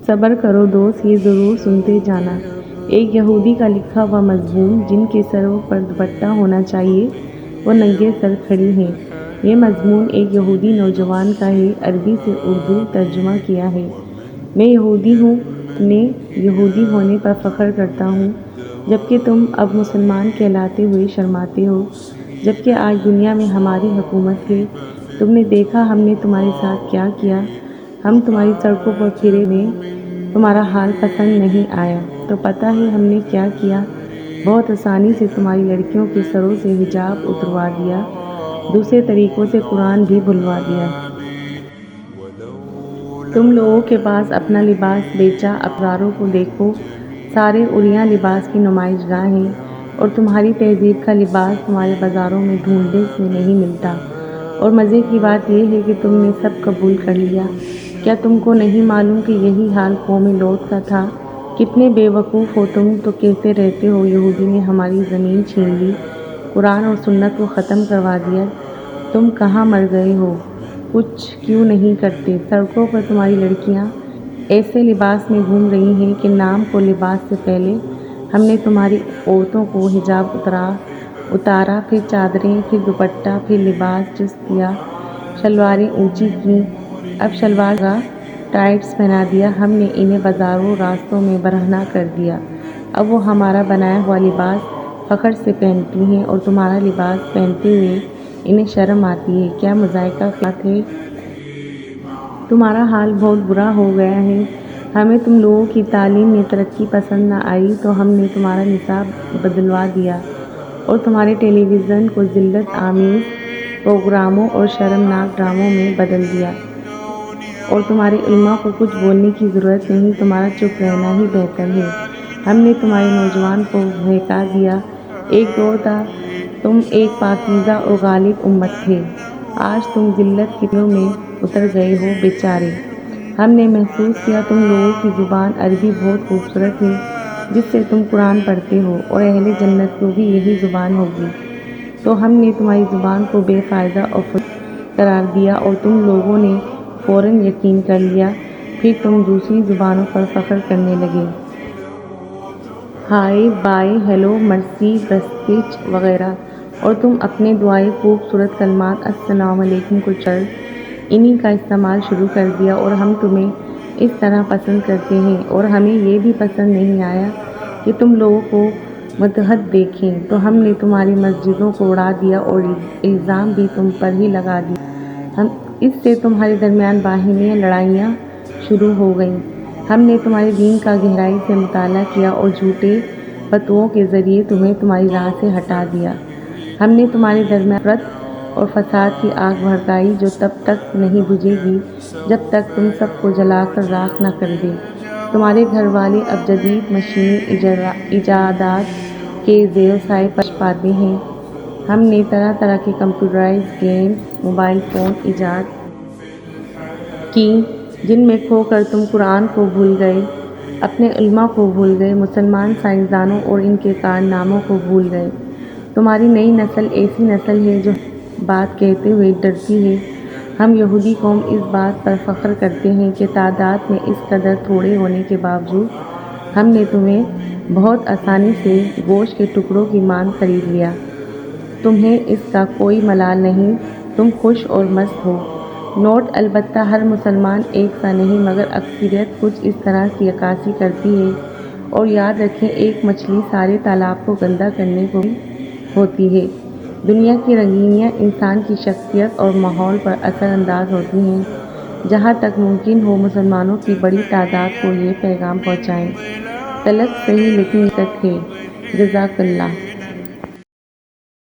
صبر کرو دوست، یہ ضرور سنتے جانا۔ ایک یہودی کا لکھا ہوا مضمون جن کے سروں پر دوپٹہ ہونا چاہیے وہ ننگے سر کھڑی ہیں۔ یہ مضمون ایک یہودی نوجوان کا ہے، عربی سے اردو ترجمہ کیا ہے۔ میں یہودی ہوں، اپنے یہودی ہونے پر فخر کرتا ہوں، جبکہ تم اب مسلمان کہلاتے ہوئے شرماتے ہو۔ جبکہ آج دنیا میں ہماری حکومت ہے، تم نے دیکھا ہم نے تمہارے ساتھ کیا کیا۔ ہم تمہاری سڑکوں پر پھرے، ہمیں تمہارا حال پسند نہیں آیا تو پتہ ہے ہم نے کیا کیا، بہت آسانی سے تمہاری لڑکیوں کے سروں سے حجاب اتروا دیا، دوسرے طریقوں سے قرآن بھی بھلوا دیا۔ تم لوگوں کے پاس اپنا لباس بیچا، ابزاروں کو دیکھو، سارے عریاں لباس کی نمائش گاہ ہیں، اور تمہاری تہذیب کا لباس تمہارے بازاروں میں ڈھونڈنے سے نہیں ملتا۔ اور مزے کی بات یہ ہے کہ تم نے سب قبول کر لیا۔ کیا تم کو نہیں معلوم کہ یہی حال قوم لوط کا تھا؟ کتنے بے وقوف ہو تم تو کہتے رہتے ہو یہودی نے ہماری زمین چھین لی، قرآن اور سنت کو ختم کروا دیا۔ تم کہاں مر گئے ہو؟ کچھ کیوں نہیں کرتے؟ سڑکوں پر تمہاری لڑکیاں ایسے لباس میں گھوم رہی ہیں کہ نام کو لباس سے پہلے ہم نے تمہاری عورتوں کو حجاب اتارا، پھر چادریں، پھر دوپٹہ، پھر لباس چست کیا، شلواریں اونچی کیں، اب شلوار کا ٹائٹس پہنا دیا۔ ہم نے انہیں بازاروں راستوں میں برہنہ کر دیا، اب وہ ہمارا بنایا ہوا لباس فخر سے پہنتی ہیں، اور تمہارا لباس پہنتے ہوئے انہیں شرم آتی ہے۔ کیا مضحکہ خیالات ہے! تمہارا حال بہت برا ہو گیا ہے۔ ہمیں تم لوگوں کی تعلیم میں ترقی پسند نہ آئی تو ہم نے تمہارا نصاب بدلوا دیا اور تمہارے ٹیلی ویژن کو ذلت آمیز پروگراموں اور شرمناک ڈراموں میں بدل دیا، اور تمہارے علماء کو کچھ بولنے کی ضرورت نہیں، تمہارا چپ رہنا ہی بہتر ہے۔ ہم نے تمہارے نوجوان کو بہکا دیا۔ ایک دور تھا تم ایک پاکیزہ اور غالب امت تھے، آج تم ذلت کی تلوں میں اتر گئے ہو۔ بیچارے، ہم نے محسوس کیا تم لوگوں کی زبان عربی بہت خوبصورت ہے جس سے تم قرآن پڑھتے ہو، اور اہل جنت کو بھی یہی زبان ہوگی، تو ہم نے تمہاری زبان کو بے فائدہ اور فضول قرار دیا اور تم لوگوں نے فوراً یقین کر لیا، پھر تم دوسری زبانوں پر فخر کرنے لگے۔ ہائے، بائے، ہیلو، مرسی، برسٹچ وغیرہ، اور تم اپنے دعائے خوبصورت کلمات السلام علیکم کو چھوڑ کر انہی کا استعمال شروع کر دیا۔ اور ہم تمہیں اس طرح پسند کرتے ہیں، اور ہمیں یہ بھی پسند نہیں آیا کہ تم لوگوں کو متحد دیکھیں، تو ہم نے تمہاری مسجدوں کو اڑا دیا اور الزام بھی تم پر ہی لگا دیا۔ اس سے تمہارے درمیان باہمی لڑائیاں شروع ہو گئیں۔ ہم نے تمہارے دین کا گہرائی سے مطالعہ کیا اور جھوٹے فتووں کے ذریعے تمہیں تمہاری راہ سے ہٹا دیا۔ ہم نے تمہارے درمیان نفرت اور فساد کی آگ بھڑکائی جو تب تک نہیں بجھے گی جب تک تم سب کو جلا کر راکھ نہ کر دے۔ تمہارے گھر والے اب جدید مشینی ایجادات کے زیر سایہ پش پاتے ہیں۔ ہم نے طرح طرح کے کمپیوٹرائزڈ گیمز، موبائل فون ایجاد کی جن میں کھو کر تم قرآن کو بھول گئے، اپنے علماء کو بھول گئے، مسلمان سائنسدانوں اور ان کے کارناموں کو بھول گئے۔ تمہاری نئی نسل ایسی نسل ہے جو حق بات کہتے ہوئے ڈرتی ہے۔ ہم یہودی قوم اس بات پر فخر کرتے ہیں کہ تعداد میں اس قدر تھوڑے ہونے کے باوجود ہم نے تمہیں بہت آسانی سے گوشت کے ٹکڑوں کی مانند خرید لیا۔ تمہیں اس کا کوئی ملال نہیں، تم خوش اور مست ہو۔ نوٹ: البتہ ہر مسلمان ایک سا نہیں، مگر اکثریت کچھ اس طرح کی عکاسی کرتی ہے، اور یاد رکھیں ایک مچھلی سارے تالاب کو گندا کرنے کو کافی ہوتی ہے۔ دنیا کی رنگینیاں انسان کی شخصیت اور ماحول پر اثر انداز ہوتی ہیں۔ جہاں تک ممکن ہو مسلمانوں کی بڑی تعداد کو یہ پیغام پہنچائیں، تلک سہی لیکن حقیقت ہے۔ جزاک اللہ۔